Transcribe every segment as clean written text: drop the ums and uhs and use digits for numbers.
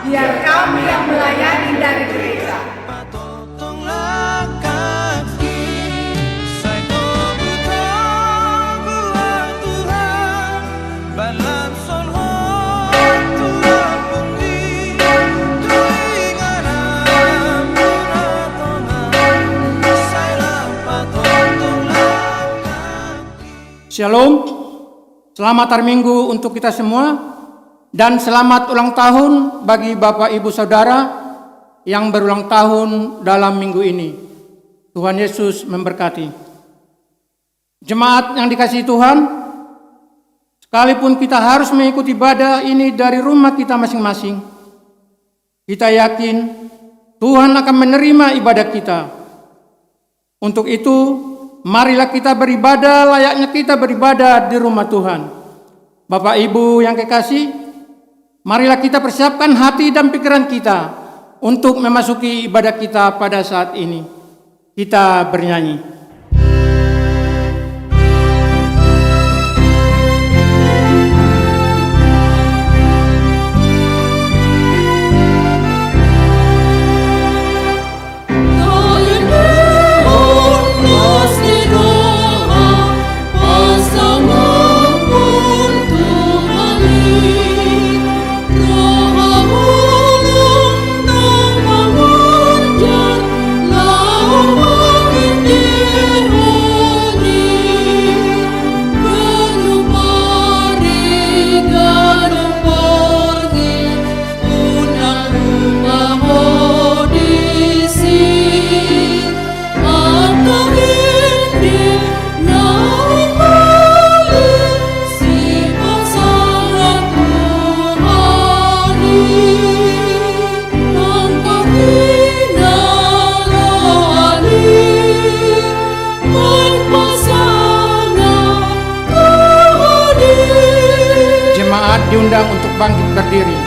biar kami yang melayani dari gereja. Shalom, selamat hari Minggu untuk kita semua, dan selamat ulang tahun bagi Bapak Ibu Saudara yang berulang tahun dalam minggu ini. Tuhan Yesus memberkati. Jemaat yang dikasihi Tuhan, sekalipun kita harus mengikuti ibadah ini dari rumah kita masing-masing, kita yakin Tuhan akan menerima ibadah kita. Untuk itu, marilah kita beribadah layaknya kita beribadah di rumah Tuhan. Bapak Ibu yang kekasih, marilah kita persiapkan hati dan pikiran kita untuk memasuki ibadah kita pada saat ini. Kita bernyanyi. Diundang untuk bangkit berdiri.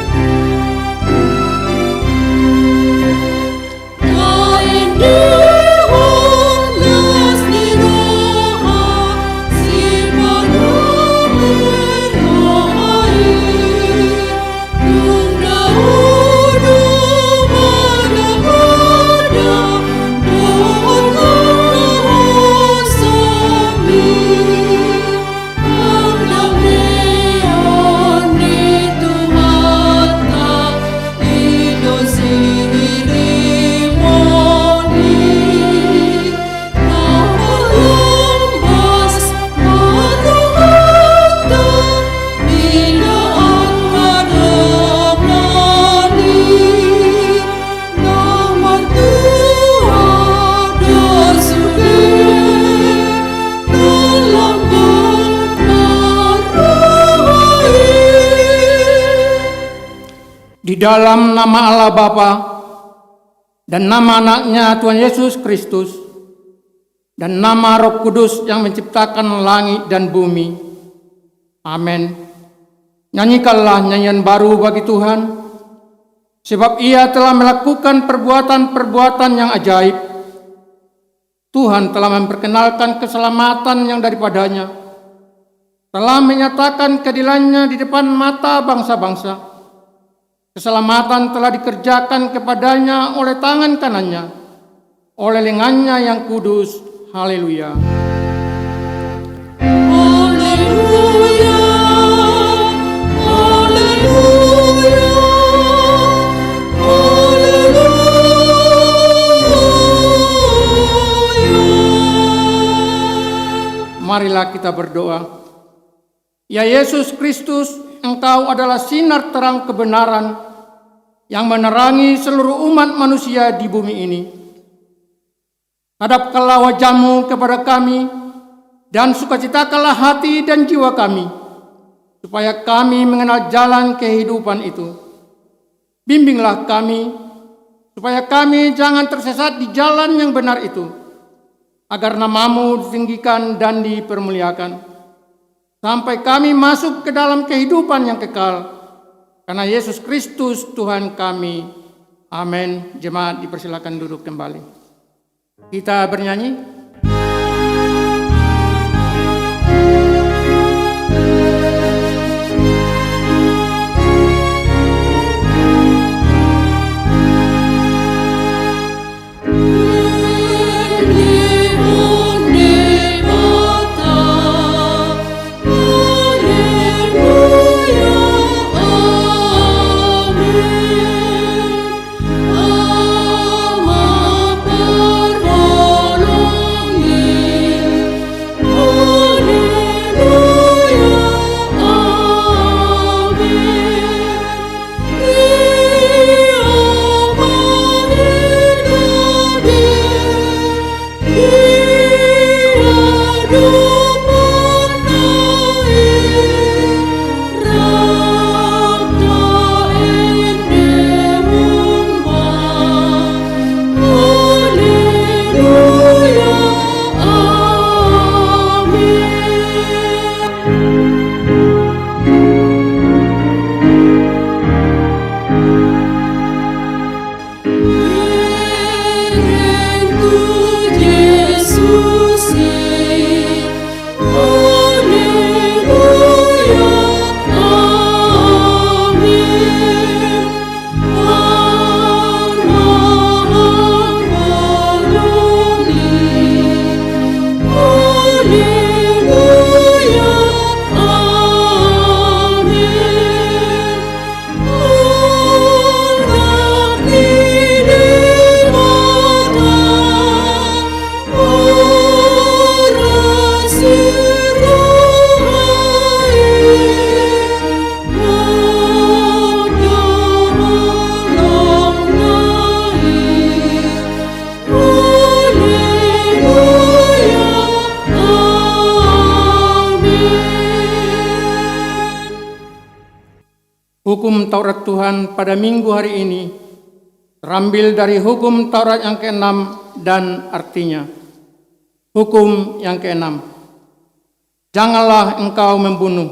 Di dalam nama Allah Bapa dan nama anaknya Tuhan Yesus Kristus dan nama Roh Kudus yang menciptakan langit dan bumi. Amin. Nyanyikanlah nyanyian baru bagi Tuhan, sebab Ia telah melakukan perbuatan-perbuatan yang ajaib. Tuhan telah memperkenalkan keselamatan yang daripadanya, telah menyatakan keadilannya di depan mata bangsa-bangsa. Keselamatan telah dikerjakan kepadanya oleh tangan kanannya, oleh lengannya yang kudus. Haleluya. Haleluya. Haleluya. Haleluya. Marilah kita berdoa. Ya Yesus Kristus, Engkau adalah sinar terang kebenaran yang menerangi seluruh umat manusia di bumi ini. Hadapkanlah wajah-Mu kepada kami, dan sukacitakanlah hati dan jiwa kami, supaya kami mengenal jalan kehidupan itu. Bimbinglah kami, supaya kami jangan tersesat di jalan yang benar itu, agar nama-Mu ditinggikan dan dipermuliakan, sampai kami masuk ke dalam kehidupan yang kekal, karena Yesus Kristus Tuhan kami. Amin. Jemaat dipersilakan duduk kembali. Kita bernyanyi. Hukum Taurat Tuhan pada minggu hari ini terambil dari hukum Taurat yang ke-6 dan artinya. Hukum yang ke-6. Janganlah engkau membunuh.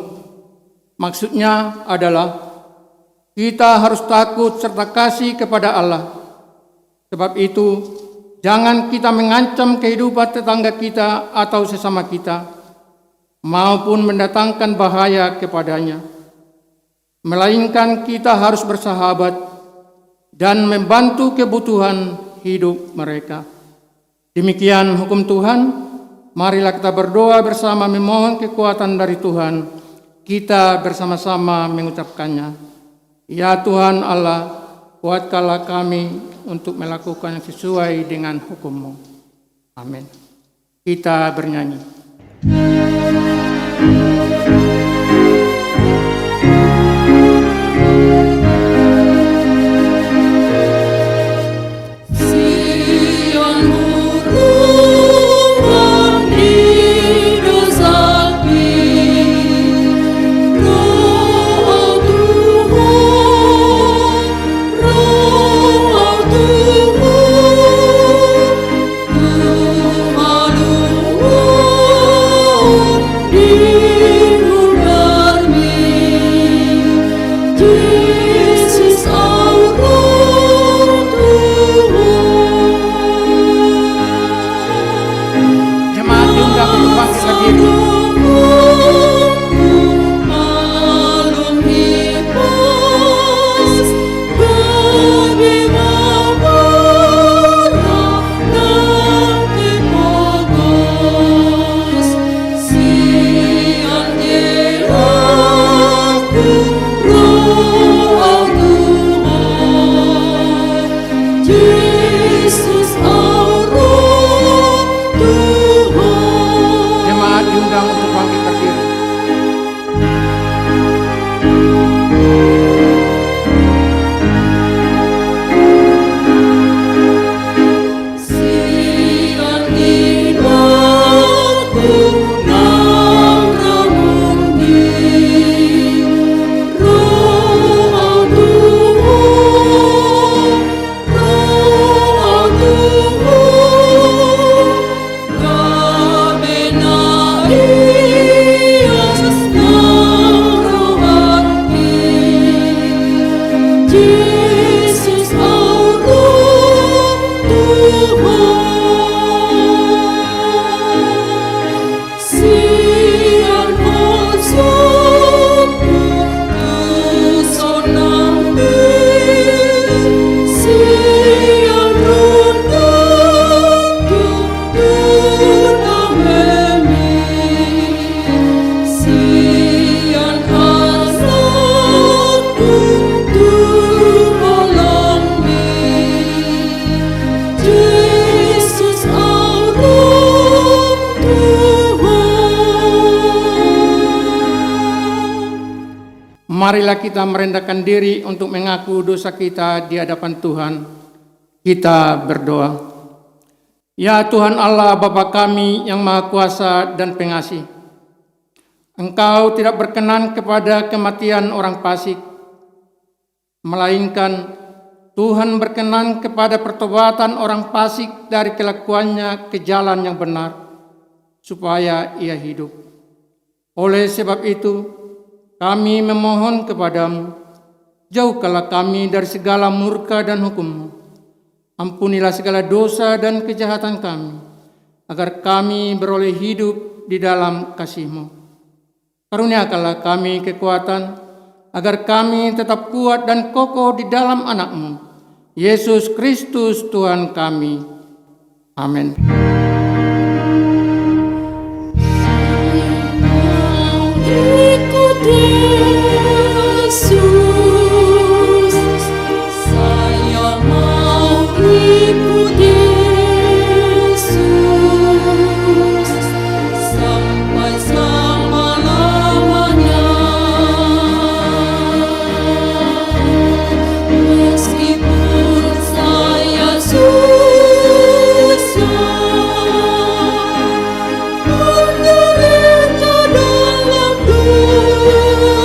Maksudnya adalah kita harus takut serta kasih kepada Allah. Sebab itu, jangan kita mengancam kehidupan tetangga kita atau sesama kita, maupun mendatangkan bahaya kepadanya. Melainkan kita harus bersahabat dan membantu kebutuhan hidup mereka. Demikian hukum Tuhan. Marilah kita berdoa bersama memohon kekuatan dari Tuhan. Kita bersama-sama mengucapkannya. Ya Tuhan Allah, kuatkanlah kami untuk melakukan yang sesuai dengan hukum-Mu. Amin. Kita bernyanyi. Marilah kita merendahkan diri untuk mengaku dosa kita di hadapan Tuhan. Kita berdoa. Ya Tuhan Allah Bapa kami yang Maha Kuasa dan Pengasih, Engkau tidak berkenan kepada kematian orang fasik, melainkan Tuhan berkenan kepada pertobatan orang fasik dari kelakuannya ke jalan yang benar, supaya ia hidup. Oleh sebab itu, kami memohon kepadamu, jauhkanlah kami dari segala murka dan hukum-Mu. Ampunilah segala dosa dan kejahatan kami, agar kami beroleh hidup di dalam kasih-Mu. Karuniakanlah kami kekuatan, agar kami tetap kuat dan kokoh di dalam anak-Mu, Yesus Kristus Tuhan kami. Amin. Yesus, saya mau ikut Yesus sampai selama-lamanya. Meskipun saya susah, menderita dalam dunia,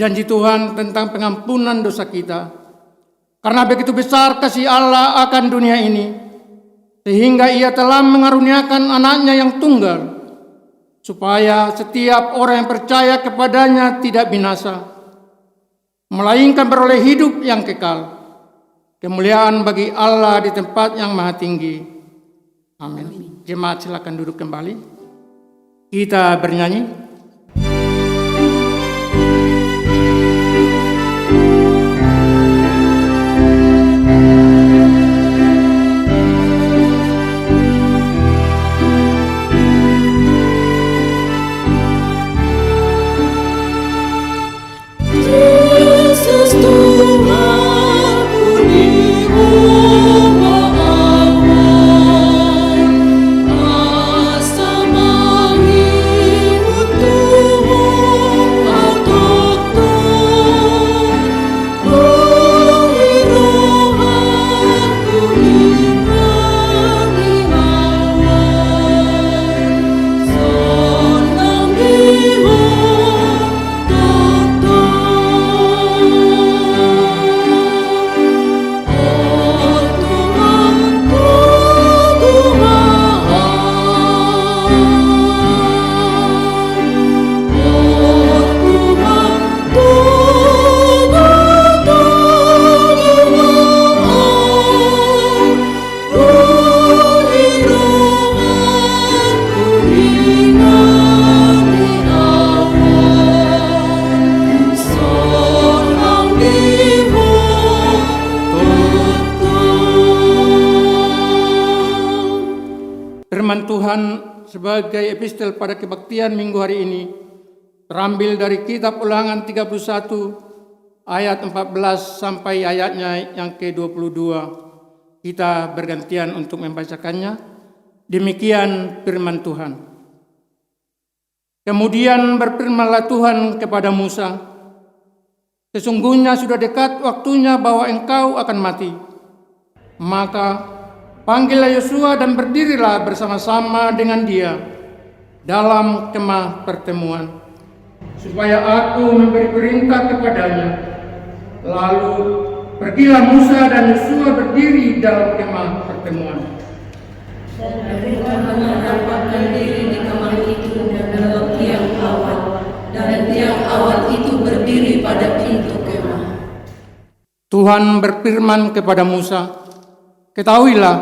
janji Tuhan tentang pengampunan dosa kita. Karena begitu besar kasih Allah akan dunia ini, sehingga Ia telah mengaruniakan anaknya yang tunggal, supaya setiap orang yang percaya kepadanya tidak binasa, melainkan beroleh hidup yang kekal. Kemuliaan bagi Allah di tempat yang maha tinggi. Amin. Jemaat silakan duduk kembali. Kita bernyanyi. Yesus Tuhanku di rumah awal, asa menghibur Tuhan autokton, beri rohanku iman di awal, senang Firman Tuhan sebagai epistel pada kebaktian minggu hari ini terambil dari kitab Ulangan 31 ayat 14 sampai ayatnya yang ke-22. Kita bergantian untuk membacakannya. Demikian firman Tuhan. Kemudian berfirmanlah Tuhan kepada Musa, sesungguhnya sudah dekat waktunya bahwa engkau akan mati. Maka panggillah Yosua dan berdirilah bersama-sama dengan dia dalam kemah pertemuan, supaya aku memberi perintah kepadanya. Lalu pergilah Musa dan Yosua berdiri dalam kemah pertemuan. Dan Tuhan menampakkan diri di kemah itu dan dalam tiang awal, dan tiang awal itu berdiri pada pintu kemah. Tuhan berfirman kepada Musa, ketahuilah,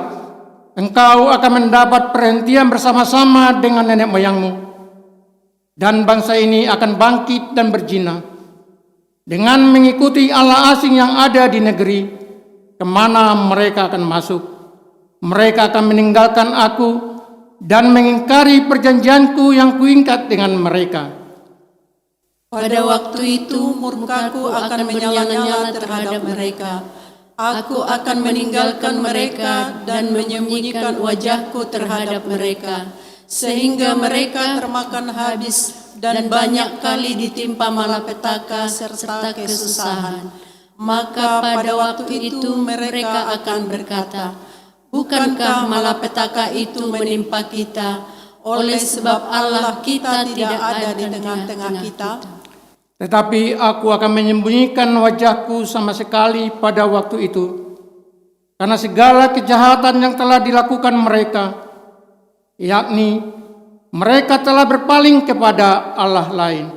engkau akan mendapat perhentian bersama-sama dengan nenek moyangmu, dan bangsa ini akan bangkit dan berzina dengan mengikuti allah asing yang ada di negeri kemana mereka akan masuk. Mereka akan meninggalkan aku dan mengingkari perjanjianku yang kuingkat dengan mereka. Pada waktu itu murkaku akan menyala-nyala terhadap mereka. Aku akan meninggalkan mereka dan menyembunyikan wajahku terhadap mereka, sehingga mereka termakan habis dan banyak kali ditimpa malapetaka serta kesusahan. Maka pada waktu itu mereka akan berkata, bukankah malapetaka itu menimpa kita, oleh sebab Allah kita tidak ada di tengah-tengah kita? Tetapi aku akan menyembunyikan wajahku sama sekali pada waktu itu, karena segala kejahatan yang telah dilakukan mereka, yakni mereka telah berpaling kepada Allah lain.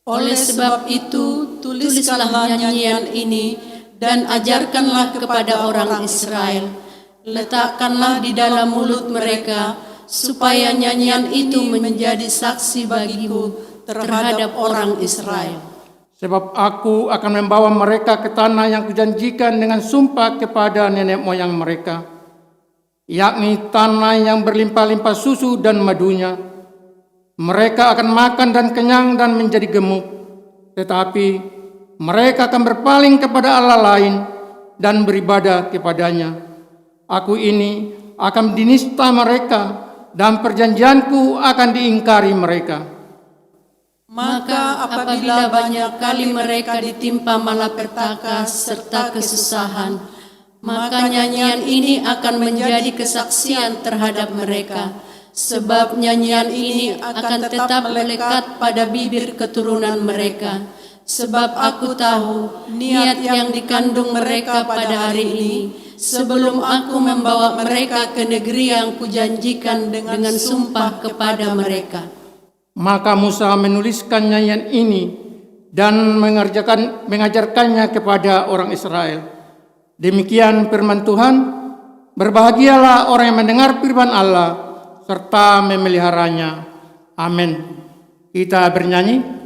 Oleh sebab itu, tuliskanlah nyanyian ini dan ajarkanlah kepada orang Israel. Letakkanlah di dalam mulut mereka, supaya nyanyian itu menjadi saksi bagiku terhadap orang Israel. Sebab aku akan membawa mereka ke tanah yang kujanjikan dengan sumpah kepada nenek moyang mereka, yakni tanah yang berlimpah-limpah susu dan madunya. Mereka akan makan dan kenyang dan menjadi gemuk, tetapi mereka akan berpaling kepada Allah lain dan beribadah kepadanya. Aku ini akan dinista mereka dan perjanjianku akan diingkari mereka. Maka apabila banyak kali mereka ditimpa malapetaka serta kesusahan, maka nyanyian ini akan menjadi kesaksian terhadap mereka, sebab nyanyian ini akan tetap melekat pada bibir keturunan mereka, Sebab aku tahu niat yang dikandung mereka pada hari ini, sebelum aku membawa mereka ke negeri yang kujanjikan dengan sumpah kepada mereka. Maka Musa menuliskan nyanyian ini dan mengajarkannya kepada orang Israel. Demikian firman Tuhan, berbahagialah orang yang mendengar firman Allah serta memeliharanya. Amin. Kita bernyanyi.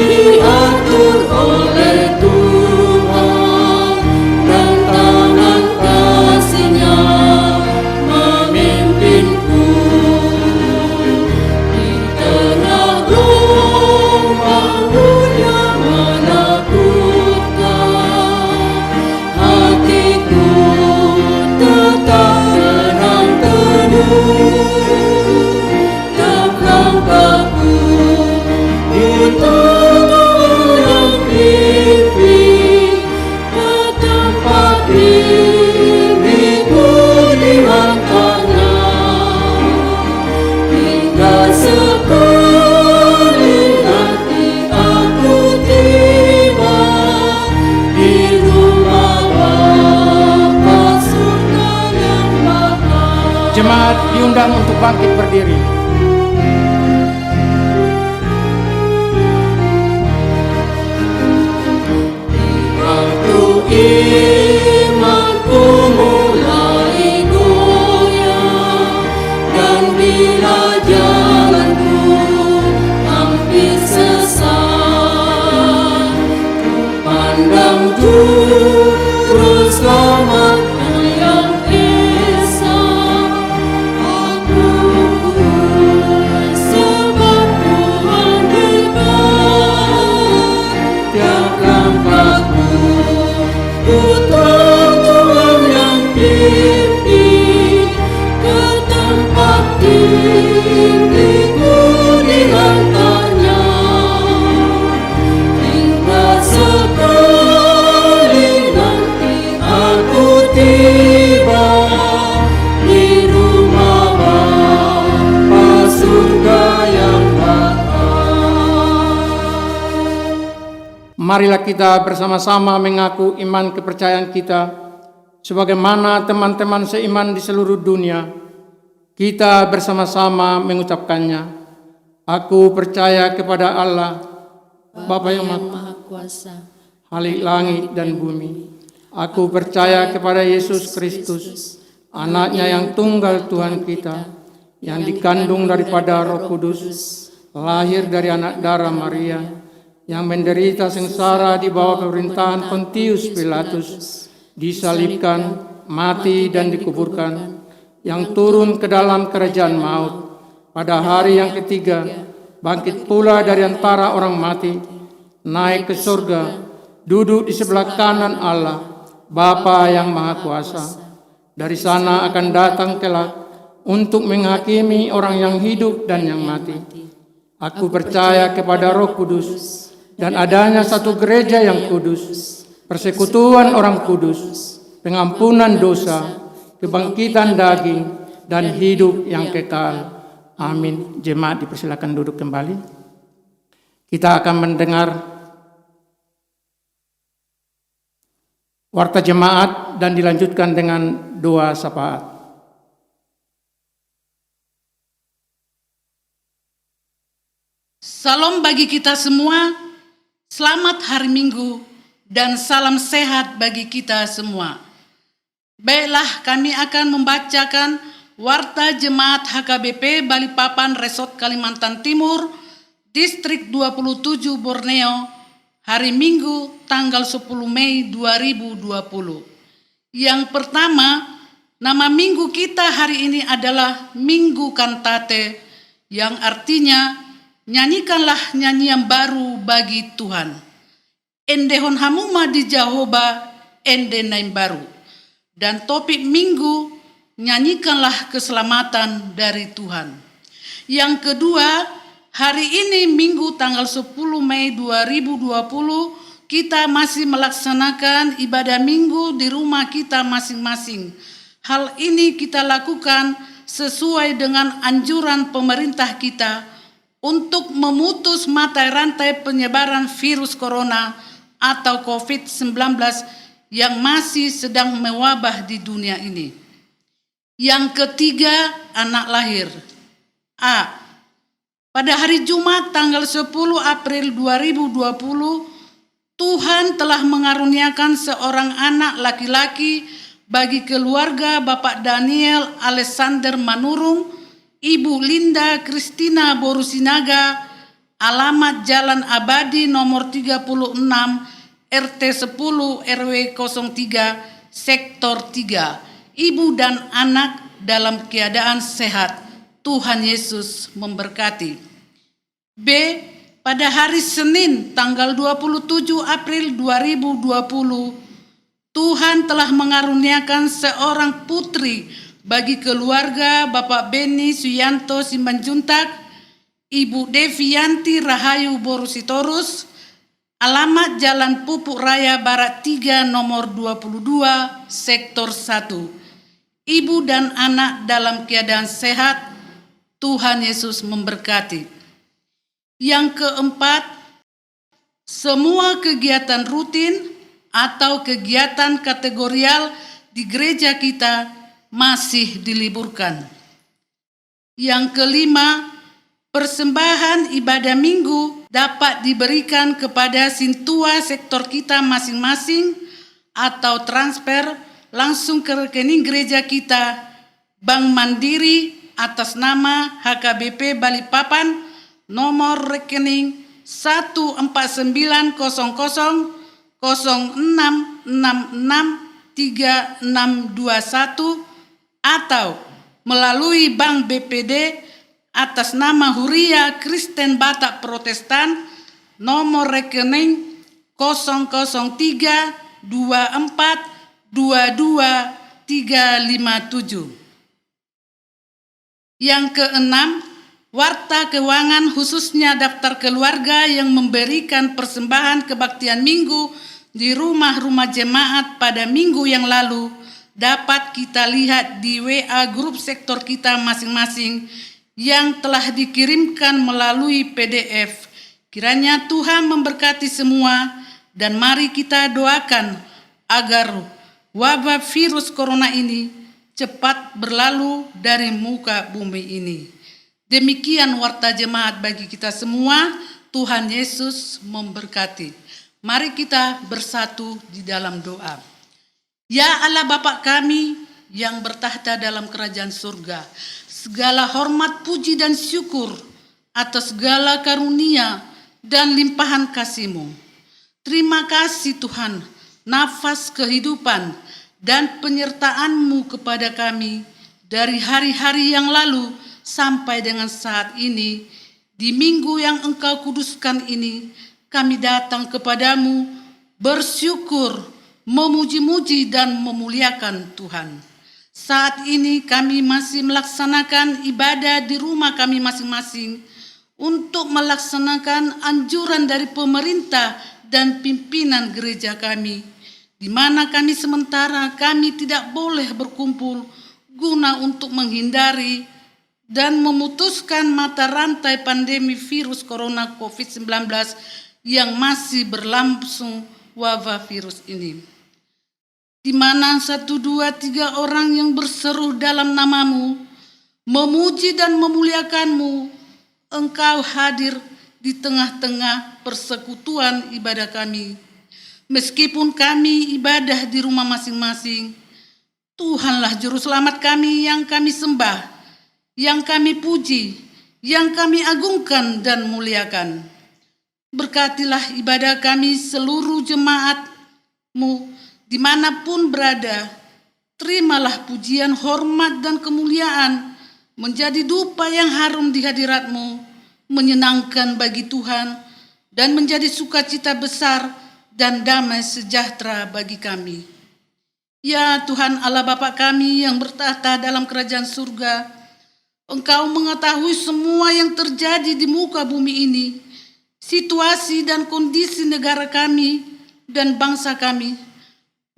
Diatur oleh Tuhan dan tangan kasih-Nya memimpinku di tengah gelombang dunia menakutkan. Hatiku tetap tenang teduh, dan langkahku di tengah yang pipi, ke tempat diriku dihantarnya. Hingga sekali nanti aku tiba di rumah Bapa surga yang bakal. Jemaat diundang untuk bangkit berdiri. Imanku mulai goyah, dan bila jalanku hampir sesat, ku pandang Juru Selamat yang esa. Aku sebab Tuhan dekat, tiap langkahku ku tahu Tuhan yang pimpin, ke tempat diriku dihantarnya. Hingga sekali nanti aku tiba di rumah Bapa surga yang bakal. Marilah kita bersama-sama mengaku iman kepercayaan kita sebagaimana teman-teman seiman di seluruh dunia. Kita bersama-sama mengucapkannya. Aku percaya kepada Allah, Bapa yang Maha Kuasa, Khalik langit dan bumi. Aku percaya kepada Yesus Kristus, anaknya yang tunggal Tuhan kita, yang dikandung daripada Roh Kudus, lahir dari anak darah Maria, yang menderita sengsara di bawah pemerintahan Pontius Pilatus, disalibkan, mati dan dikuburkan, yang turun ke dalam kerajaan maut, pada hari yang ketiga, bangkit pula dari antara orang mati, naik ke surga, duduk di sebelah kanan Allah, Bapa yang Maha Kuasa. Dari sana akan datang kelak untuk menghakimi orang yang hidup dan yang mati. Aku percaya kepada Roh Kudus dan adanya satu gereja yang kudus, persekutuan orang kudus, pengampunan dosa, kebangkitan daging, dan hidup yang kekal. Amin. Jemaat dipersilakan duduk kembali. Kita akan mendengar warta jemaat dan dilanjutkan dengan doa syafaat. Salam bagi kita semua. Selamat hari Minggu dan salam sehat bagi kita semua. Baiklah, kami akan membacakan Warta Jemaat HKBP Balikpapan Resort Kalimantan Timur, Distrik 27 Borneo, hari Minggu tanggal 10 Mei 2020. Yang pertama, nama minggu kita hari ini adalah Minggu Kantate, yang artinya nyanyikanlah nyanyian baru bagi Tuhan. Endehon hamuma di Jehovah, ende naim baru. Dan topik minggu, nyanyikanlah keselamatan dari Tuhan. Yang kedua, hari ini Minggu tanggal 10 Mei 2020 kita masih melaksanakan ibadah Minggu di rumah kita masing-masing. Hal ini kita lakukan sesuai dengan anjuran pemerintah kita untuk memutus mata rantai penyebaran virus corona atau COVID-19 yang masih sedang mewabah di dunia ini. Yang ketiga, anak lahir. A. Pada hari Jumat tanggal 10 April 2020, Tuhan telah mengaruniakan seorang anak laki-laki bagi keluarga Bapak Daniel Alexander Manurung, Ibu Linda Kristina Borusinaga, alamat Jalan Abadi nomor 36, RT 10 RW 03, Sektor 3. Ibu dan anak dalam keadaan sehat. Tuhan Yesus memberkati. B. Pada hari Senin tanggal 27 April 2020, Tuhan telah mengaruniakan seorang putri bagi keluarga Bapak Beni Suyanto Simanjuntak, Ibu Devianti Rahayu Borusitorus, alamat Jalan Pupuk Raya Barat 3 nomor 22, Sektor 1. Ibu dan anak dalam keadaan sehat. Tuhan Yesus memberkati. Yang keempat, semua kegiatan rutin atau kegiatan kategorial di gereja kita masih diliburkan. Yang kelima, persembahan ibadah minggu dapat diberikan kepada sintua sektor kita masing-masing atau transfer langsung ke rekening gereja kita, Bank Mandiri atas nama HKBP Balikpapan, nomor rekening 14900 06663621 atau melalui Bank BPD atas nama Huria Kristen Batak Protestan, nomor rekening 003222357. Yang keenam, warta keuangan khususnya daftar keluarga yang memberikan persembahan kebaktian minggu di rumah-rumah jemaat pada minggu yang lalu dapat kita lihat di WA grup sektor kita masing-masing yang telah dikirimkan melalui PDF. Kiranya Tuhan memberkati semua dan mari kita doakan agar wabah virus corona ini cepat berlalu dari muka bumi ini. Demikian warta jemaat bagi kita semua. Tuhan Yesus memberkati. Mari kita bersatu di dalam doa. Ya Allah Bapa kami yang bertahta dalam kerajaan surga, segala hormat, puji dan syukur atas segala karunia dan limpahan kasih-Mu. Terima kasih Tuhan, nafas kehidupan dan penyertaan-Mu kepada kami dari hari-hari yang lalu sampai dengan saat ini. Di minggu yang Engkau kuduskan ini, kami datang kepadamu bersyukur, memuji-muji dan memuliakan Tuhan. Saat ini kami masih melaksanakan ibadah di rumah kami masing-masing untuk melaksanakan anjuran dari pemerintah dan pimpinan gereja kami, di mana kami sementara kami tidak boleh berkumpul guna untuk menghindari dan memutuskan mata rantai pandemi virus corona COVID-19 yang masih berlangsung wabah virus ini. Di mana 1, 2, 3 orang yang berseru dalam nama-Mu, memuji dan memuliakan-Mu, Engkau hadir di tengah-tengah persekutuan ibadah kami. Meskipun kami ibadah di rumah masing-masing, Tuhanlah juru selamat kami yang kami sembah, yang kami puji, yang kami agungkan dan muliakan. Berkatilah ibadah kami seluruh jemaat-Mu dimanapun berada. Terimalah pujian, hormat dan kemuliaan menjadi dupa yang harum di hadirat-Mu, menyenangkan bagi Tuhan dan menjadi sukacita besar dan damai sejahtera bagi kami. Ya Tuhan Allah Bapa kami yang bertahta dalam kerajaan surga, Engkau mengetahui semua yang terjadi di muka bumi ini, situasi dan kondisi negara kami dan bangsa kami,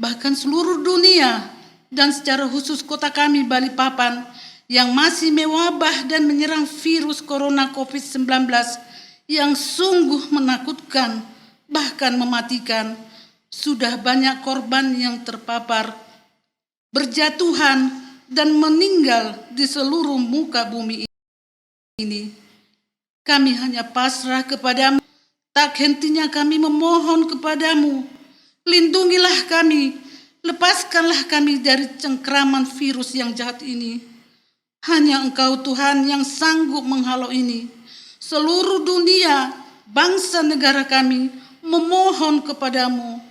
bahkan seluruh dunia, dan secara khusus kota kami Balikpapan yang masih mewabah dan menyerang virus corona COVID-19 yang sungguh menakutkan, bahkan mematikan. Sudah banyak korban yang terpapar, berjatuhan, dan meninggal di seluruh muka bumi ini. Kami hanya pasrah kepadamu. Tak hentinya kami memohon kepadamu, lindungilah kami, lepaskanlah kami dari cengkraman virus yang jahat ini. Hanya Engkau Tuhan yang sanggup menghalau ini. Seluruh dunia, bangsa negara kami memohon kepadamu,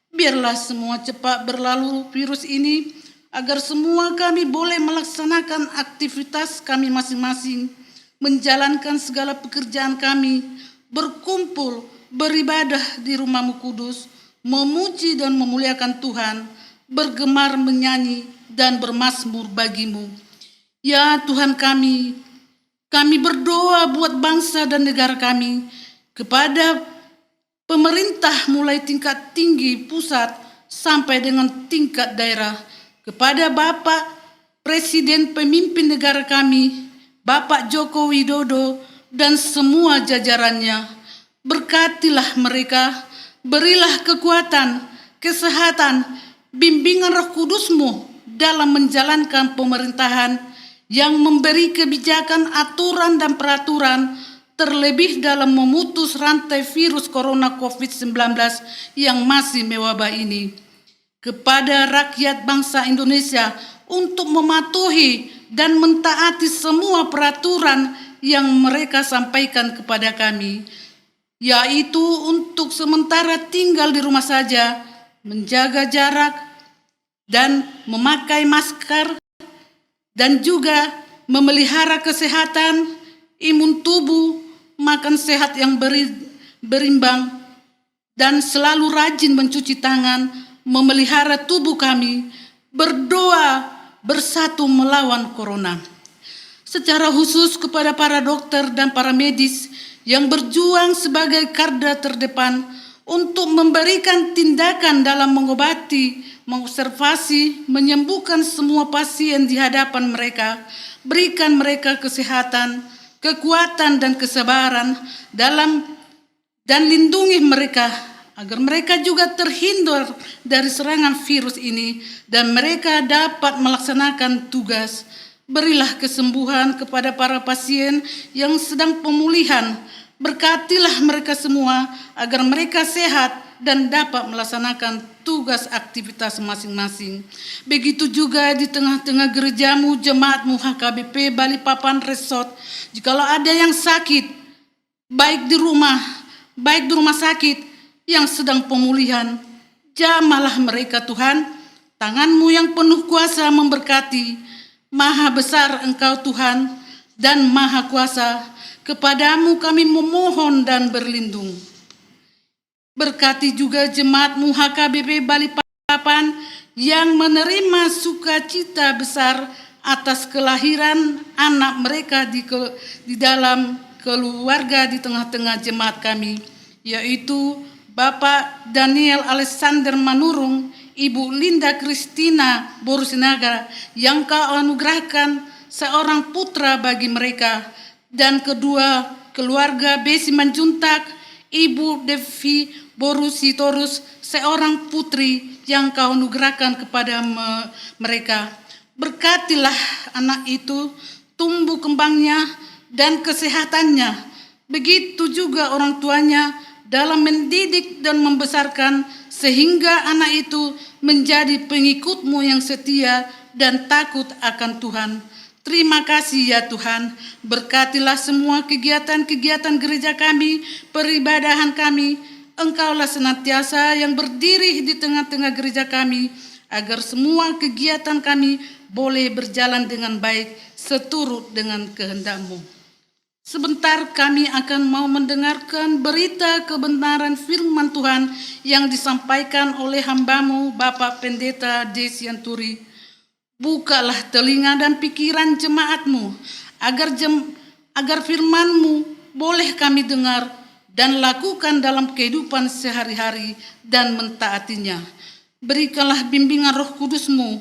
biarlah semua cepat berlalu virus ini, agar semua kami boleh melaksanakan aktivitas kami masing-masing, menjalankan segala pekerjaan kami, berkumpul, beribadah di rumah-Mu kudus, memuji dan memuliakan Tuhan, bergemar menyanyi dan bermazmur bagi-Mu. Ya Tuhan kami berdoa buat bangsa dan negara kami, kepada pemerintah mulai tingkat tinggi pusat sampai dengan tingkat daerah, kepada Bapak Presiden pemimpin negara kami, Bapak Joko Widodo, dan semua jajarannya. Berkatilah mereka, berilah kekuatan, kesehatan, bimbingan Roh Kudus-Mu dalam menjalankan pemerintahan yang memberi kebijakan, aturan, dan peraturan, terlebih dalam memutus rantai virus corona COVID-19 yang masih mewabah ini. Kepada rakyat bangsa Indonesia untuk mematuhi dan mentaati semua peraturan yang mereka sampaikan kepada kami, yaitu untuk sementara tinggal di rumah saja, menjaga jarak, dan memakai masker, dan juga memelihara kesehatan, imun tubuh, makan sehat yang berimbang, dan selalu rajin mencuci tangan, memelihara tubuh kami, berdoa bersatu melawan corona. Secara khusus kepada para dokter dan para medis yang berjuang sebagai garda terdepan untuk memberikan tindakan dalam mengobati, mengobservasi, menyembuhkan semua pasien di hadapan mereka. Berikan mereka kesehatan, kekuatan, dan kesabaran dan lindungi mereka agar mereka juga terhindar dari serangan virus ini dan mereka dapat melaksanakan tugas. Berilah kesembuhan kepada para pasien yang sedang pemulihan. Berkatilah mereka semua agar mereka sehat dan dapat melaksanakan tugas aktivitas masing-masing. Begitu juga di tengah-tengah gerejamu, jemaatmu HKBP Balikpapan Resort. Jikalau ada yang sakit, baik di rumah sakit yang sedang pemulihan, jamahlah mereka Tuhan. Tangan-Mu yang penuh kuasa memberkati. Maha besar Engkau Tuhan dan Maha Kuasa, kepadamu kami memohon dan berlindung. Berkati juga jemaat-Mu HKBP Balikpapan yang menerima sukacita besar atas kelahiran anak mereka di dalam keluarga di tengah-tengah jemaat kami, yaitu Bapak Daniel Alexander Manurung, Ibu Linda Kristina Borusinaga, yang Kau anugerahkan seorang putra bagi mereka, dan kedua keluarga Besi Manjuntak, Ibu Devi Borusitorus, seorang putri yang Kau anugerahkan kepada mereka. Berkatilah anak itu, tumbuh kembangnya dan kesehatannya. Begitu juga orang tuanya dalam mendidik dan membesarkan, sehingga anak itu menjadi pengikut-Mu yang setia dan takut akan Tuhan. Terima kasih ya Tuhan, berkatilah semua kegiatan-kegiatan gereja kami, peribadahan kami. Engkaulah senantiasa yang berdiri di tengah-tengah gereja kami, agar semua kegiatan kami boleh berjalan dengan baik, seturut dengan kehendak-Mu. Sebentar kami akan mau mendengarkan berita kebenaran firman Tuhan yang disampaikan oleh hamba-Mu Bapak Pendeta Desianturi. Bukalah telinga dan pikiran jemaat-Mu agar firman-Mu boleh kami dengar dan lakukan dalam kehidupan sehari-hari dan mentaatinya. Berikanlah bimbingan Roh Kudus-Mu,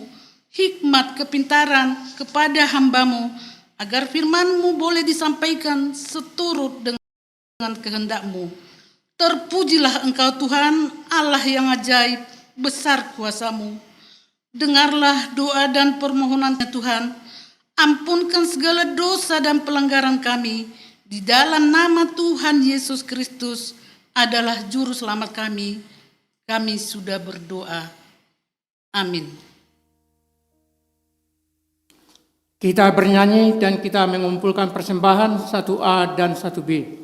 hikmat kepintaran kepada hamba-Mu, agar firman-Mu boleh disampaikan seturut dengan kehendak-Mu. Terpujilah Engkau Tuhan, Allah yang ajaib, besar kuasa-Mu. Dengarlah doa dan permohonan Tuhan, ampunkan segala dosa dan pelanggaran kami, di dalam nama Tuhan Yesus Kristus adalah Juru Selamat kami. Kami sudah berdoa. Amin. Kita bernyanyi dan kita mengumpulkan persembahan 1A dan 1B.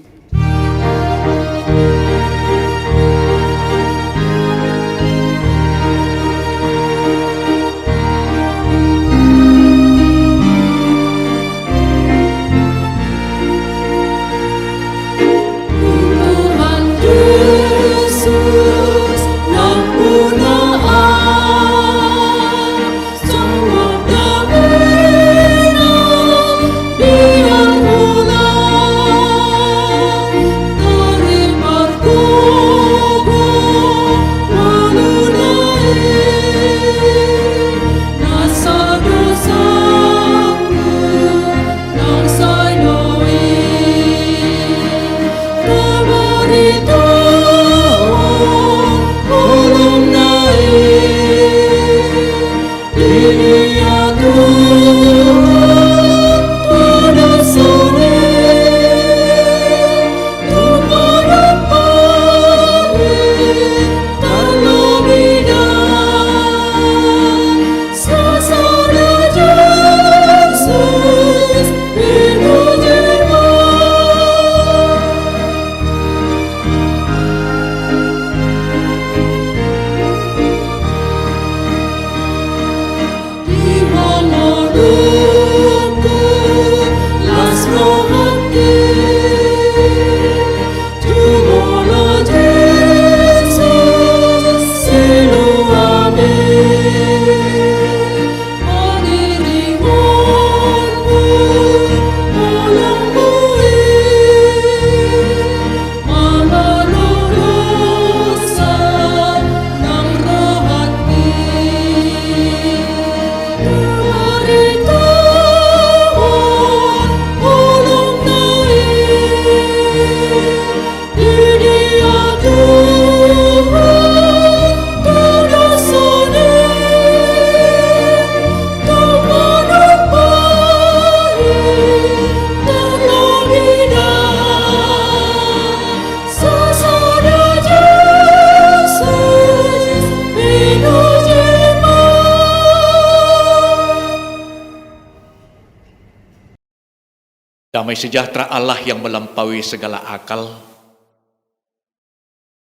Damai sejahtera Allah yang melampaui segala akal,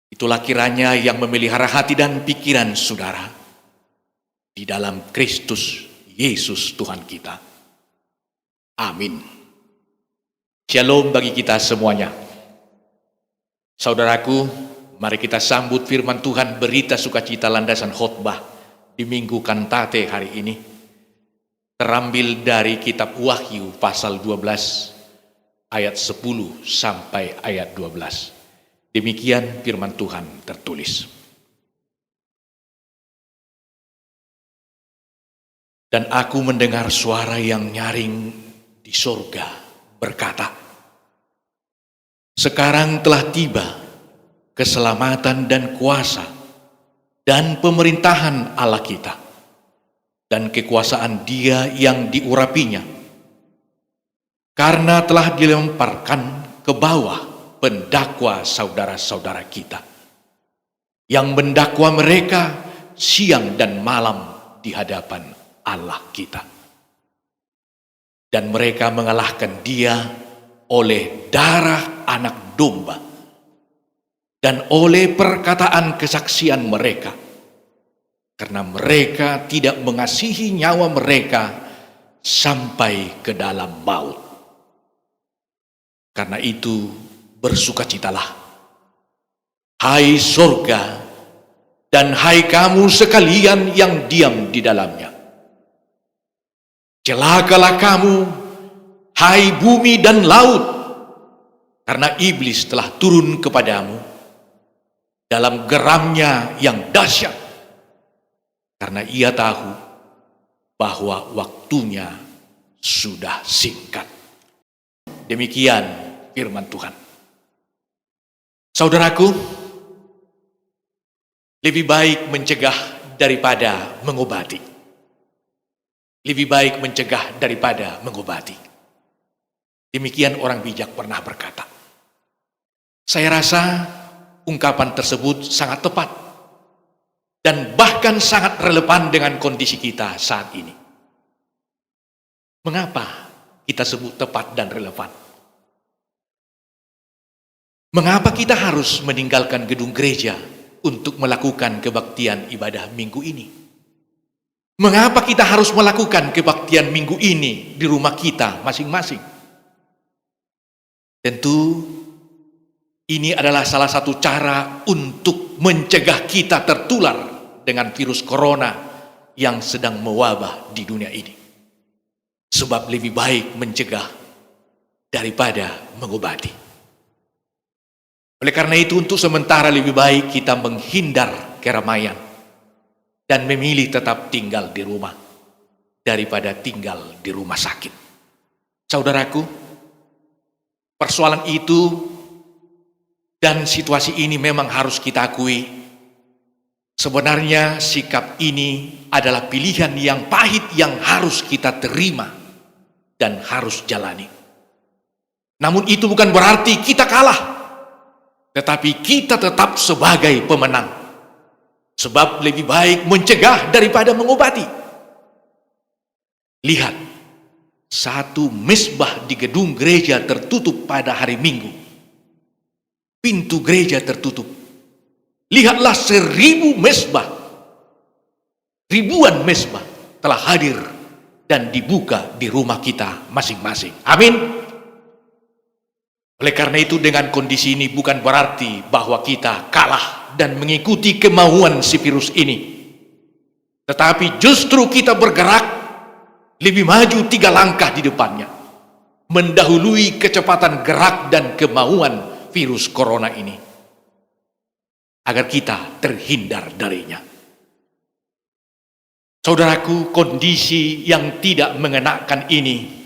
itulah kiranya yang memelihara hati dan pikiran saudara di dalam Kristus Yesus Tuhan kita. Amin. Shalom bagi kita semuanya. Saudaraku, mari kita sambut firman Tuhan, berita sukacita landasan khotbah di Minggu Kantate hari ini. Terambil dari kitab Wahyu pasal 12 ayat 10 sampai ayat 12. Demikian firman Tuhan tertulis. Dan aku mendengar suara yang nyaring di sorga berkata, sekarang telah tiba keselamatan dan kuasa dan pemerintahan Allah kita dan kekuasaan Dia yang diurapinya, karena telah dilemparkan ke bawah pendakwa saudara-saudara kita yang mendakwa mereka siang dan malam di hadapan Allah kita. Dan mereka mengalahkan Dia oleh darah anak domba dan oleh perkataan kesaksian mereka, karena mereka tidak mengasihi nyawa mereka sampai ke dalam maut. Karena itu bersukacitalah, hai sorga, dan hai kamu sekalian yang diam di dalamnya. Celakalah kamu, hai bumi dan laut, karena iblis telah turun kepadamu dalam geramnya yang dahsyat, karena ia tahu bahwa waktunya sudah singkat. Demikian firman Tuhan. Saudaraku, lebih baik mencegah daripada mengobati. Lebih baik mencegah daripada mengobati. Demikian orang bijak pernah berkata. Saya rasa ungkapan tersebut sangat tepat dan bahkan sangat relevan dengan kondisi kita saat ini. Mengapa kita sebut tepat dan relevan? Mengapa kita harus meninggalkan gedung gereja untuk melakukan kebaktian ibadah minggu ini? Mengapa kita harus melakukan kebaktian minggu ini di rumah kita masing-masing? Tentu ini adalah salah satu cara untuk mencegah kita tertular dengan virus corona yang sedang mewabah di dunia ini. Sebab lebih baik mencegah daripada mengobati. Oleh karena itu, untuk sementara lebih baik kita menghindar keramaian dan memilih tetap tinggal di rumah daripada tinggal di rumah sakit. Saudaraku, persoalan itu dan situasi ini memang harus kita akui. Sebenarnya sikap ini adalah pilihan yang pahit yang harus kita terima dan harus jalani. Namun itu bukan berarti kita kalah. Tetapi kita tetap sebagai pemenang. Sebab lebih baik mencegah daripada mengobati. Lihat, satu mezbah di gedung gereja tertutup pada hari Minggu. Pintu gereja tertutup. Lihatlah 1000 mezbah. Ribuan mezbah telah hadir dan dibuka di rumah kita masing-masing. Amin. Oleh karena itu, dengan kondisi ini bukan berarti bahwa kita kalah dan mengikuti kemauan si virus ini. Tetapi justru kita bergerak lebih maju 3 langkah di depannya, mendahului kecepatan gerak dan kemauan virus corona ini, agar kita terhindar darinya. Saudaraku, kondisi yang tidak mengenakan ini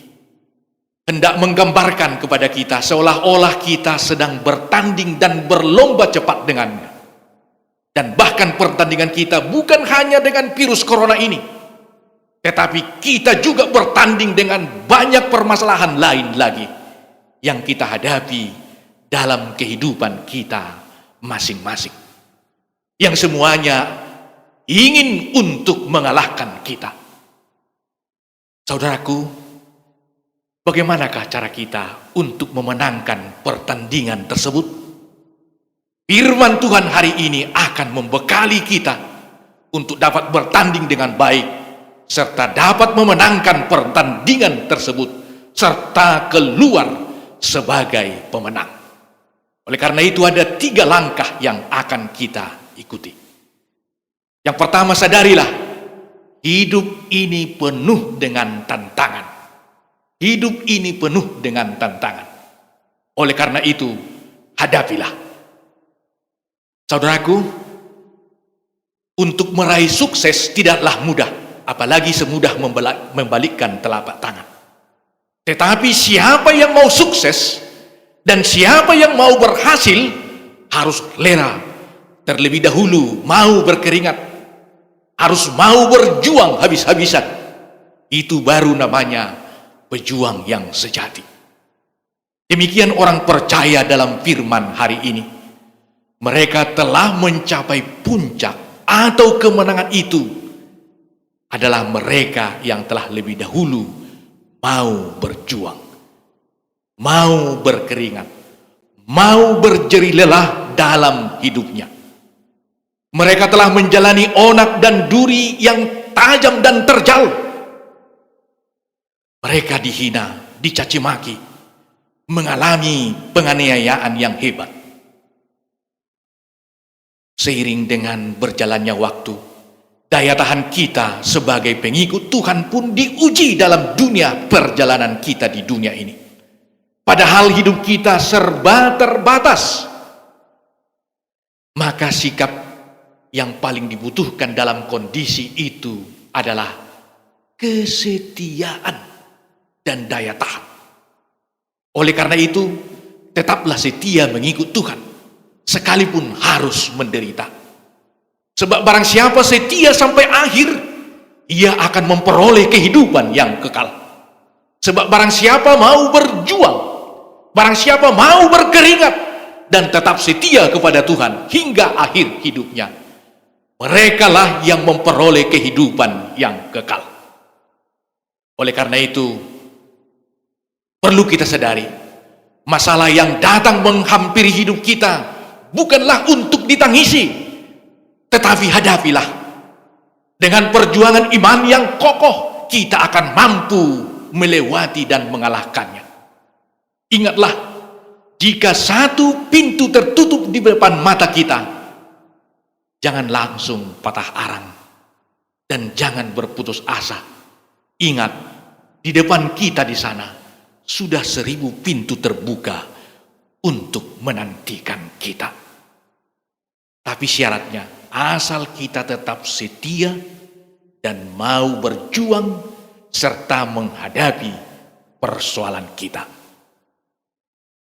hendak menggambarkan kepada kita seolah-olah kita sedang bertanding dan berlomba cepat dengannya. Dan bahkan pertandingan kita bukan hanya dengan virus corona ini, tetapi kita juga bertanding dengan banyak permasalahan lain lagi yang kita hadapi dalam kehidupan kita masing-masing, yang semuanya ingin untuk mengalahkan kita. Saudaraku, bagaimanakah cara kita untuk memenangkan pertandingan tersebut? Firman Tuhan hari ini akan membekali kita untuk dapat bertanding dengan baik, serta dapat memenangkan pertandingan tersebut, serta keluar sebagai pemenang. Oleh karena itu ada 3 langkah yang akan kita ikuti. Yang pertama, sadarilah, hidup ini penuh dengan tantangan. Hidup ini penuh dengan tantangan. Oleh karena itu, hadapilah. Saudaraku, untuk meraih sukses tidaklah mudah, apalagi semudah membalikkan telapak tangan. Tetapi siapa yang mau sukses dan siapa yang mau berhasil harus rela terlebih dahulu, mau berkeringat, harus mau berjuang habis-habisan. Itu baru namanya pejuang yang sejati. Demikian orang percaya dalam firman hari ini. Mereka telah mencapai puncak atau kemenangan itu adalah mereka yang telah lebih dahulu mau berjuang, mau berkeringat, mau berjerih lelah dalam hidupnya. Mereka telah menjalani onak dan duri yang tajam dan terjal. Mereka dihina, dicaci maki, mengalami penganiayaan yang hebat. Seiring dengan berjalannya waktu Daya tahan kita sebagai pengikut Tuhan pun diuji dalam dunia perjalanan kita di dunia ini. Padahal hidup kita serba terbatas. Maka sikap yang paling dibutuhkan dalam kondisi itu adalah kesetiaan dan daya tahan. Oleh karena itu, tetaplah setia mengikut Tuhan, sekalipun harus menderita. Sebab barang siapa setia sampai akhir, ia akan memperoleh kehidupan yang kekal. Sebab barang siapa mau berjuang, barang siapa mau berkeringat, dan tetap setia kepada Tuhan hingga akhir hidupnya, merekalah yang memperoleh kehidupan yang kekal. Oleh karena itu, perlu kita sadari, masalah yang datang menghampiri hidup kita bukanlah untuk ditangisi, tetapi hadapilah. Dengan perjuangan iman yang kokoh, kita akan mampu melewati dan mengalahkannya. Ingatlah, jika satu pintu tertutup di depan mata kita, jangan langsung patah arang dan jangan berputus asa. Ingat, di depan kita di sana sudah 1000 pintu terbuka untuk menantikan kita. Tapi syaratnya, asal kita tetap setia dan mau berjuang serta menghadapi persoalan kita.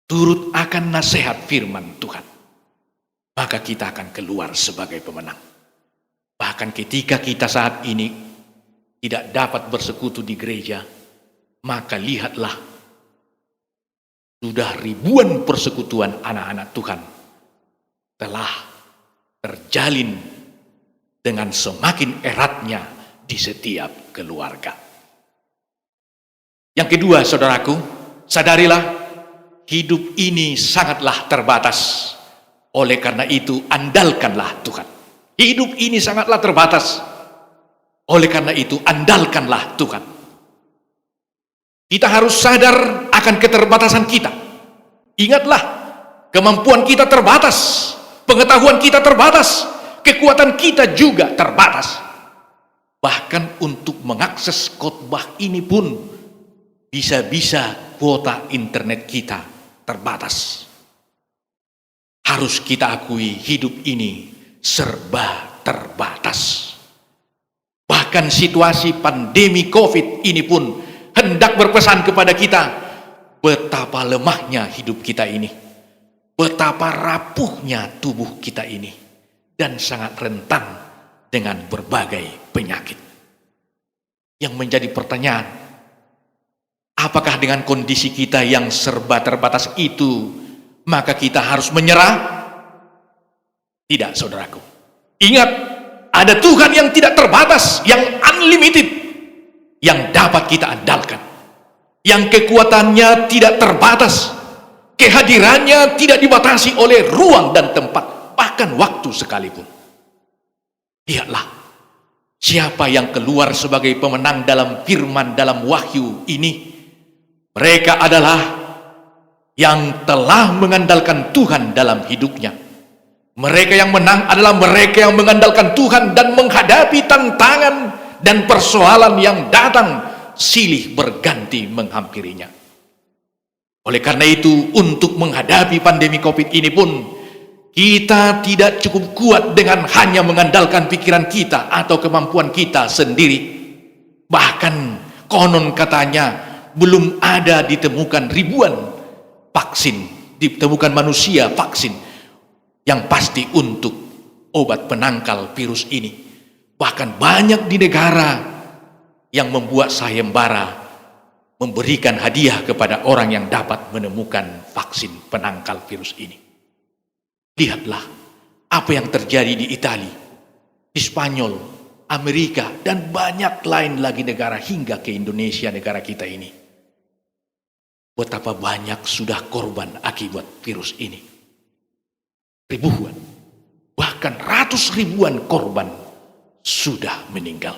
Turut akan nasihat firman Tuhan, maka kita akan keluar sebagai pemenang. Bahkan ketika kita saat ini tidak dapat bersekutu di gereja, maka lihatlah, sudah ribuan persekutuan anak-anak Tuhan telah terjalin dengan semakin eratnya di setiap keluarga. Yang kedua, saudaraku, sadarilah hidup ini sangatlah terbatas. Oleh karena itu, andalkanlah Tuhan. Hidup ini sangatlah terbatas. Oleh karena itu, andalkanlah Tuhan. Kita harus sadar akan keterbatasan kita. Ingatlah, kemampuan kita terbatas. Pengetahuan kita terbatas, kekuatan kita juga terbatas. Bahkan untuk mengakses khotbah ini pun bisa-bisa kuota internet kita terbatas. Harus kita akui, hidup ini serba terbatas. Bahkan situasi pandemi COVID ini pun hendak berpesan kepada kita betapa lemahnya hidup kita ini. Betapa rapuhnya tubuh kita ini dan sangat rentan dengan berbagai penyakit. Yang menjadi pertanyaan, apakah dengan kondisi kita yang serba terbatas itu, maka kita harus menyerah? Tidak, saudaraku. Ingat, ada Tuhan yang tidak terbatas, yang unlimited, yang dapat kita andalkan, yang kekuatannya tidak terbatas. Kehadirannya tidak dibatasi oleh ruang dan tempat, bahkan waktu sekalipun. Lihatlah, siapa yang keluar sebagai pemenang dalam firman dalam Wahyu ini. Mereka adalah yang telah mengandalkan Tuhan dalam hidupnya. Mereka yang menang adalah mereka yang mengandalkan Tuhan dan menghadapi tantangan dan persoalan yang datang silih berganti menghampirinya. Oleh karena itu, untuk menghadapi pandemi COVID ini pun, kita tidak cukup kuat dengan hanya mengandalkan pikiran kita atau kemampuan kita sendiri. Bahkan konon katanya belum ada ditemukan ribuan vaksin, ditemukan manusia vaksin yang pasti untuk obat penangkal virus ini. Bahkan banyak di negara yang membuat sayembara memberikan hadiah kepada orang yang dapat menemukan vaksin penangkal virus ini. Lihatlah apa yang terjadi di Italia, di Spanyol, Amerika, dan banyak lain lagi negara hingga ke Indonesia, negara kita ini. Betapa banyak sudah korban akibat virus ini. Ribuan, bahkan ratus ribuan korban sudah meninggal.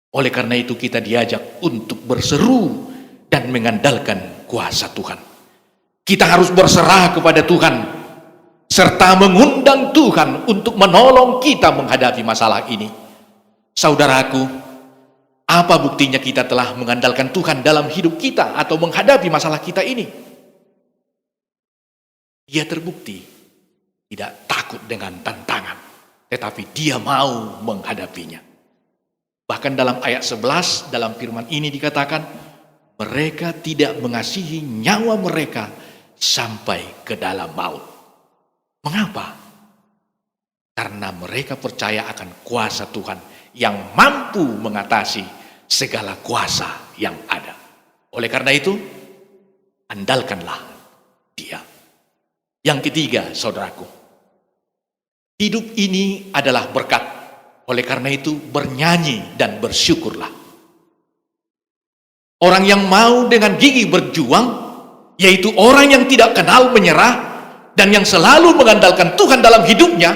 Oleh karena itu kita diajak untuk berseru dan mengandalkan kuasa Tuhan. Kita harus berserah kepada Tuhan. serta mengundang Tuhan untuk menolong kita menghadapi masalah ini. Saudaraku, apa buktinya kita telah mengandalkan Tuhan dalam hidup kita atau menghadapi masalah kita ini? Dia terbukti tidak takut dengan tantangan, tetapi dia mau menghadapinya. Bahkan dalam ayat 11 dalam firman ini dikatakan, mereka tidak mengasihi nyawa mereka sampai ke dalam maut. Mengapa? Karena mereka percaya akan kuasa Tuhan yang mampu mengatasi segala kuasa yang ada. Oleh karena itu, andalkanlah Dia. Yang ketiga, saudaraku, hidup ini adalah berkat. Oleh karena itu, bernyanyi dan bersyukurlah. Orang yang mau dengan gigih berjuang, yaitu orang yang tidak kenal menyerah dan yang selalu mengandalkan Tuhan dalam hidupnya,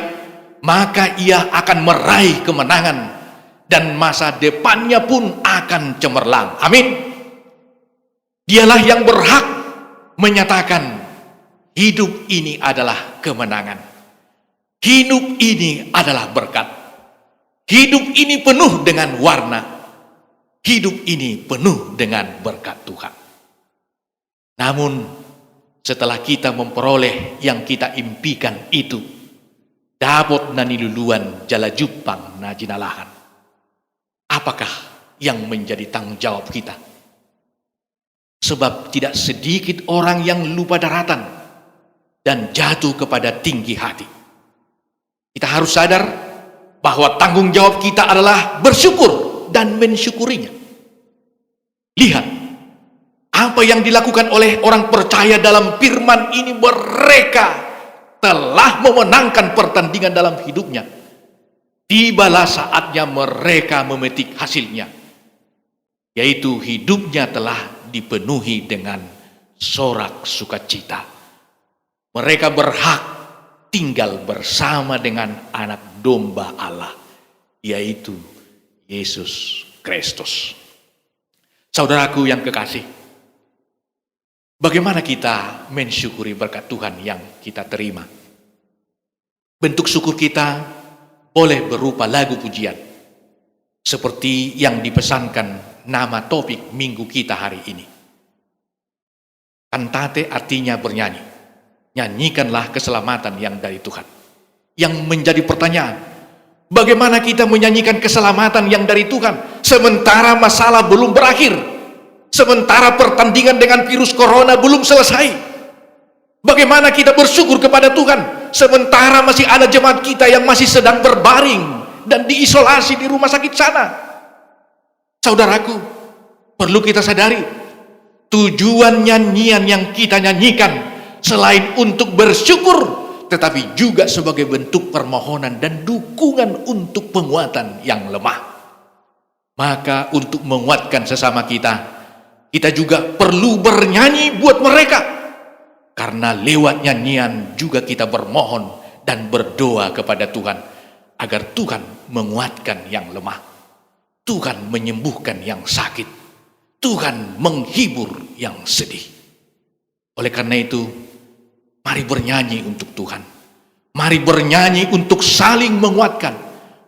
maka ia akan meraih kemenangan dan masa depannya pun akan cemerlang. Amin. Dialah yang berhak menyatakan hidup ini adalah kemenangan. Hidup ini adalah berkat. Hidup ini penuh dengan warna. Hidup ini penuh dengan berkat Tuhan. Namun setelah kita memperoleh yang kita impikan itu, dapat naniluluan jala jupang na jinalahan. Apakah yang menjadi tanggung jawab kita? Sebab tidak sedikit orang yang lupa daratan dan jatuh kepada tinggi hati. Kita harus sadar bahwa tanggung jawab kita adalah bersyukur dan mensyukurinya. Lihat apa yang dilakukan oleh orang percaya dalam firman ini. Mereka telah memenangkan pertandingan dalam hidupnya. Tibalah saatnya mereka memetik hasilnya, yaitu hidupnya telah dipenuhi dengan sorak sukacita. Mereka berhak tinggal bersama dengan anak domba Allah, yaitu Yesus Kristus. Saudaraku yang kekasih, bagaimana kita mensyukuri berkat Tuhan yang kita terima? Bentuk syukur kita boleh berupa lagu pujian, seperti yang dipesankan nama topik minggu kita hari ini. Kantate artinya bernyanyi. Nyanyikanlah keselamatan yang dari Tuhan. Yang menjadi pertanyaan, bagaimana kita menyanyikan keselamatan yang dari Tuhan sementara masalah belum berakhir, sementara pertandingan dengan virus corona belum selesai? Bagaimana kita bersyukur kepada Tuhan sementara masih ada jemaat kita yang masih sedang berbaring dan diisolasi di rumah sakit sana? Saudaraku, perlu kita sadari, tujuan nyanyian yang kita nyanyikan selain untuk bersyukur, tetapi juga sebagai bentuk permohonan dan dukungan untuk penguatan yang lemah. Maka untuk menguatkan sesama kita, kita juga perlu bernyanyi buat mereka. Karena lewat nyanyian juga kita bermohon dan berdoa kepada Tuhan, agar Tuhan menguatkan yang lemah, Tuhan menyembuhkan yang sakit, Tuhan menghibur yang sedih. Oleh karena itu, mari bernyanyi untuk Tuhan. Mari bernyanyi untuk saling menguatkan.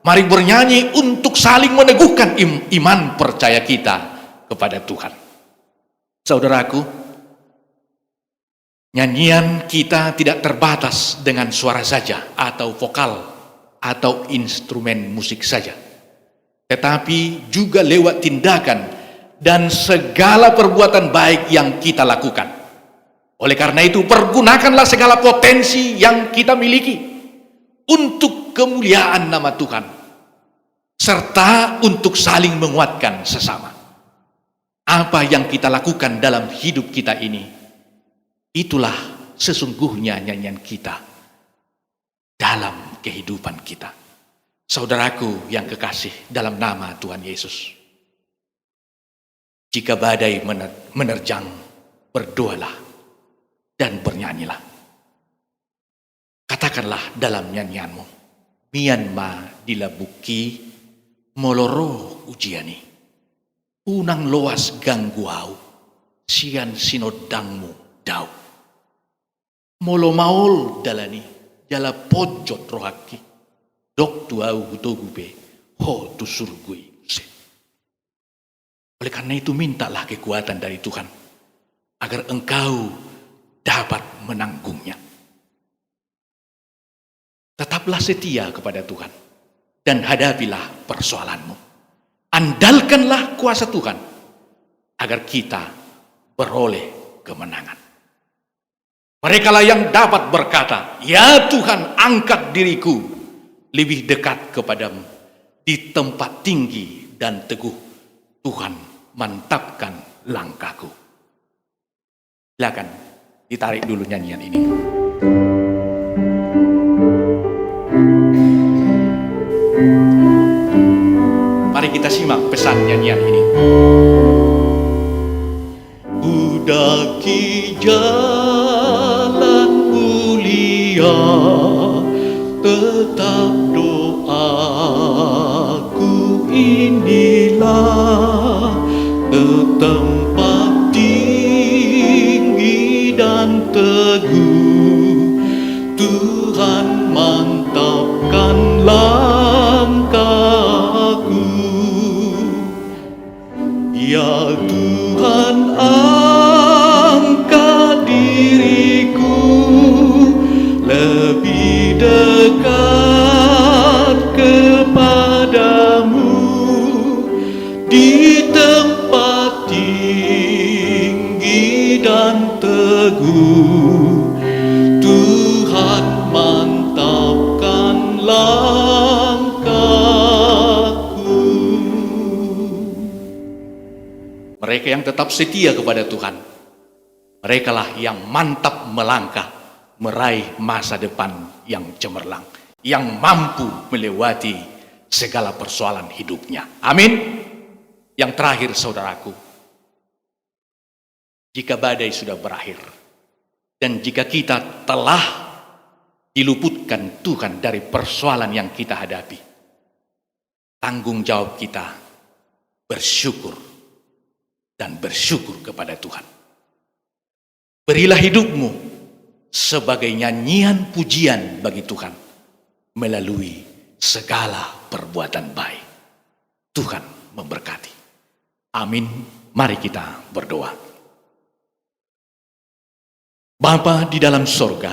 Mari bernyanyi untuk saling meneguhkan iman percaya kita kepada Tuhan. Saudaraku, nyanyian kita tidak terbatas dengan suara saja atau vokal atau instrumen musik saja, tetapi juga lewat tindakan dan segala perbuatan baik yang kita lakukan. Oleh karena itu, pergunakanlah segala potensi yang kita miliki untuk kemuliaan nama Tuhan, serta untuk saling menguatkan sesama. Apa yang kita lakukan dalam hidup kita ini, itulah sesungguhnya nyanyian kita dalam kehidupan kita. Saudaraku yang kekasih dalam nama Tuhan Yesus, jika badai menerjang, berdoalah dan bernyanyilah. Katakanlah dalam nyanyianmu, Myanmar dilabuki moloro ujiani, unang loas gangguau, sian sinodangmu dau. Molo maul dalani, jala pojot rohaki, dok tuau hutogube, ho tu surgui. Oleh karena itu mintalah kekuatan dari Tuhan agar engkau dapat menanggungnya. Tetaplah setia kepada Tuhan dan hadapilah persoalanmu. Andalkanlah kuasa Tuhan agar kita beroleh kemenangan. Merekalah yang dapat berkata, ya Tuhan, angkat diriku lebih dekat kepadamu. Di tempat tinggi dan teguh Tuhan mantapkan langkahku. Silakan ditarik dulu nyanyian ini. Mari kita simak pesan nyanyian ini. Kudaki jalan mulia, tetap doaku inilah, tempat tinggi dan teguh, Tuhan mantapkan langkahku. Ya Tuhan, angkat diriku lebih dekat kepadamu. Di tempat tinggi dan teguh, Tuhan mantapkan langkahku. Mereka yang tetap setia kepada Tuhan, merekalah yang mantap melangkah, meraih masa depan yang cemerlang, yang mampu melewati segala persoalan hidupnya. Amin. Yang terakhir, saudaraku, jika badai sudah berakhir dan jika kita telah diluputkan Tuhan dari persoalan yang kita hadapi, tanggung jawab kita bersyukur dan bersyukur kepada Tuhan. Berilah hidupmu sebagai nyanyian pujian bagi Tuhan melalui segala perbuatan baik. Tuhan memberkati. Amin. Mari kita berdoa. Bapa di dalam sorga,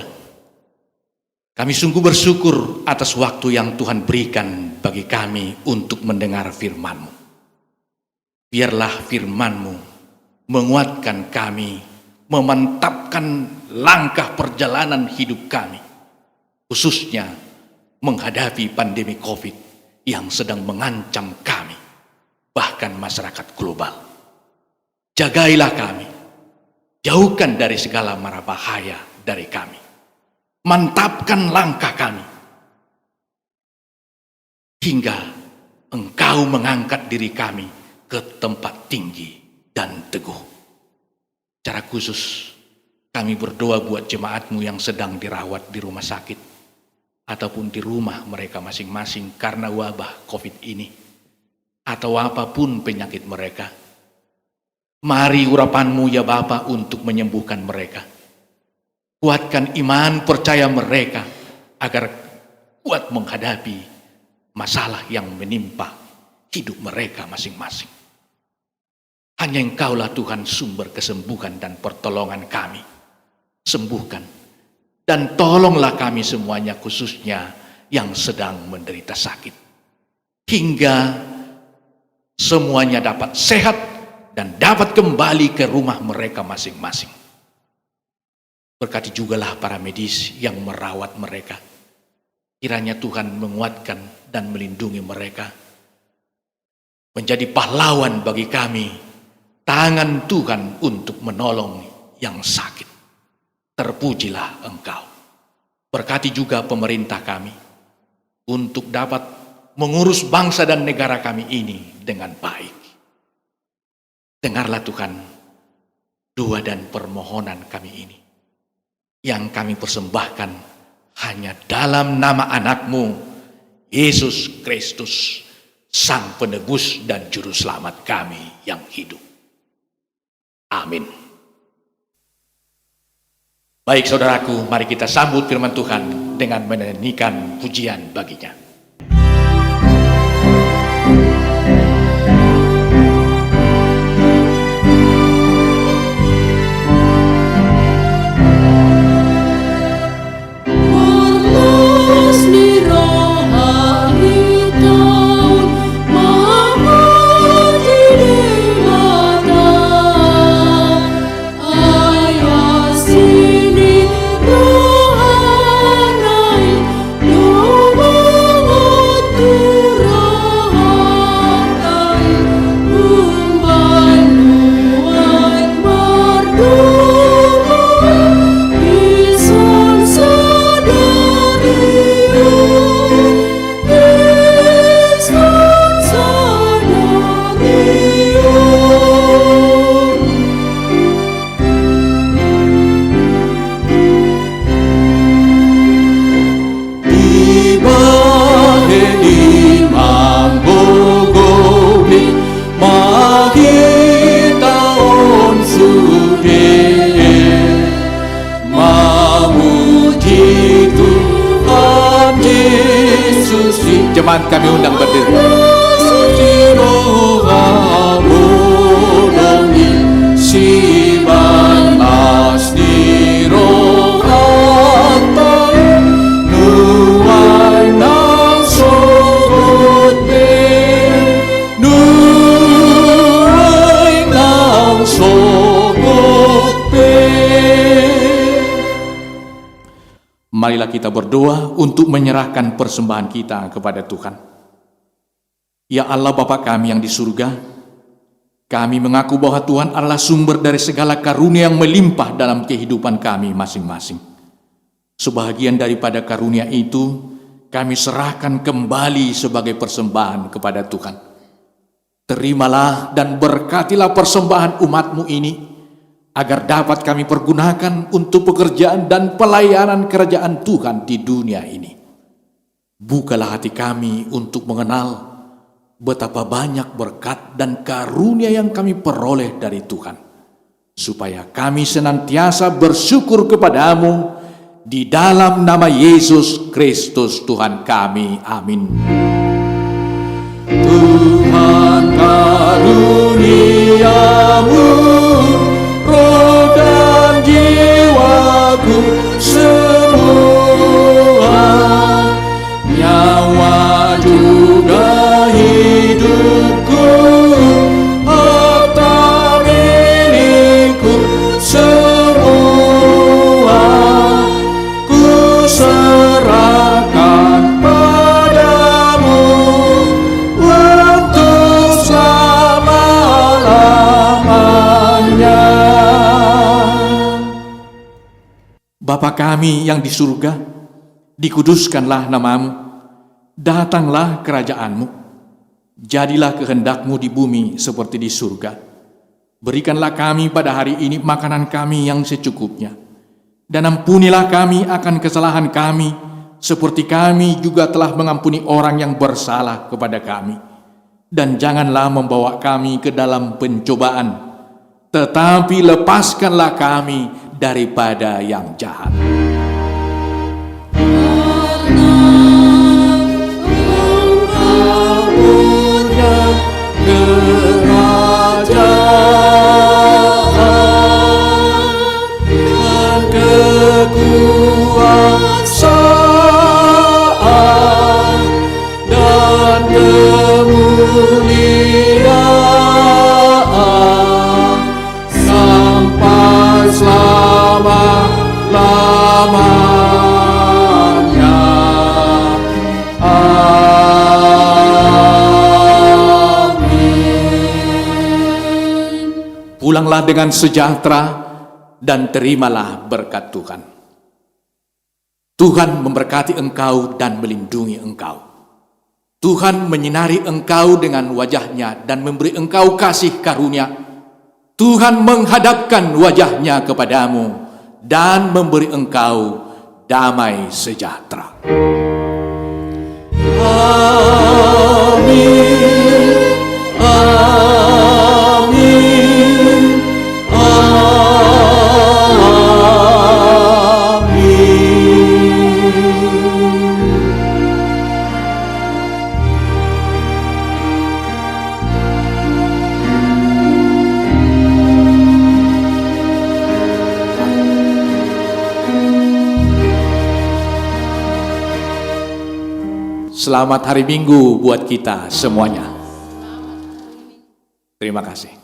kami sungguh bersyukur atas waktu yang Tuhan berikan bagi kami untuk mendengar firman-Mu. Biarlah firman-Mu menguatkan kami, memantapkan langkah perjalanan hidup kami, khususnya menghadapi pandemi COVID yang sedang mengancam kami, bahkan masyarakat global. Jagailah kami, jauhkan dari segala mara bahaya dari kami, mantapkan langkah kami, hingga Engkau mengangkat diri kami ke tempat tinggi dan teguh. Secara khusus kami berdoa buat jemaat-Mu yang sedang dirawat di rumah sakit ataupun di rumah mereka masing-masing karena wabah COVID ini, atau apapun penyakit mereka. Mari urapan-Mu ya Bapa untuk menyembuhkan mereka. Kuatkan iman percaya mereka agar kuat menghadapi masalah yang menimpa hidup mereka masing-masing. Hanya Engkaulah Tuhan sumber kesembuhan dan pertolongan kami. Sembuhkan dan tolonglah kami semuanya, khususnya yang sedang menderita sakit, hingga semuanya dapat sehat dan dapat kembali ke rumah mereka masing-masing. Berkati jugalah para medis yang merawat mereka. Kiranya Tuhan menguatkan dan melindungi mereka. Menjadi pahlawan bagi kami, tangan Tuhan untuk menolong yang sakit. Terpujilah Engkau. Berkati juga pemerintah kami untuk dapat mengurus bangsa dan negara kami ini dengan baik. Dengarlah Tuhan doa dan permohonan kami ini, yang kami persembahkan hanya dalam nama anak-Mu, Yesus Kristus, Sang Penebus dan Juru Selamat kami yang hidup. Amin. Baik saudaraku, mari kita sambut firman Tuhan dengan menyanyikan pujian baginya. Jemaat kami undang berdiri. Marilah kita berdoa untuk menyerahkan persembahan kita kepada Tuhan. Ya Allah Bapa kami yang di surga, kami mengaku bahwa Tuhan adalah sumber dari segala karunia yang melimpah dalam kehidupan kami masing-masing. Sebahagian daripada karunia itu, kami serahkan kembali sebagai persembahan kepada Tuhan. Terimalah dan berkatilah persembahan umat-Mu ini, agar dapat kami pergunakan untuk pekerjaan dan pelayanan kerajaan Tuhan di dunia ini. Bukalah hati kami untuk mengenal betapa banyak berkat dan karunia yang kami peroleh dari Tuhan, supaya kami senantiasa bersyukur kepadamu di dalam nama Yesus Kristus Tuhan kami. Amin. Tuhan karuniamu, roh dan jiwaku semua, nyawa juga hidupku, harta milikku semua, ku serahkan padamu untuk selama-lamanya. Bapa kami yang di surga, dikuduskanlah namamu, datanglah kerajaanmu, jadilah kehendak-Mu di bumi seperti di surga. Berikanlah kami pada hari ini makanan kami yang secukupnya, dan ampunilah kami akan kesalahan kami, seperti kami juga telah mengampuni orang yang bersalah kepada kami. Dan janganlah membawa kami ke dalam pencobaan, tetapi lepaskanlah kami daripada yang jahat. Kekuasaan dan kemuliaan sampai selama-lamanya. Amin. Pulanglah dengan sejahtera dan terimalah berkat Tuhan. Tuhan memberkati engkau dan melindungi engkau. Tuhan menyinari engkau dengan wajah-Nya dan memberi engkau kasih karunia. Tuhan menghadapkan wajah-Nya kepadamu dan memberi engkau damai sejahtera. Amin. Amin. Amin. Selamat hari Minggu buat kita semuanya. Terima kasih.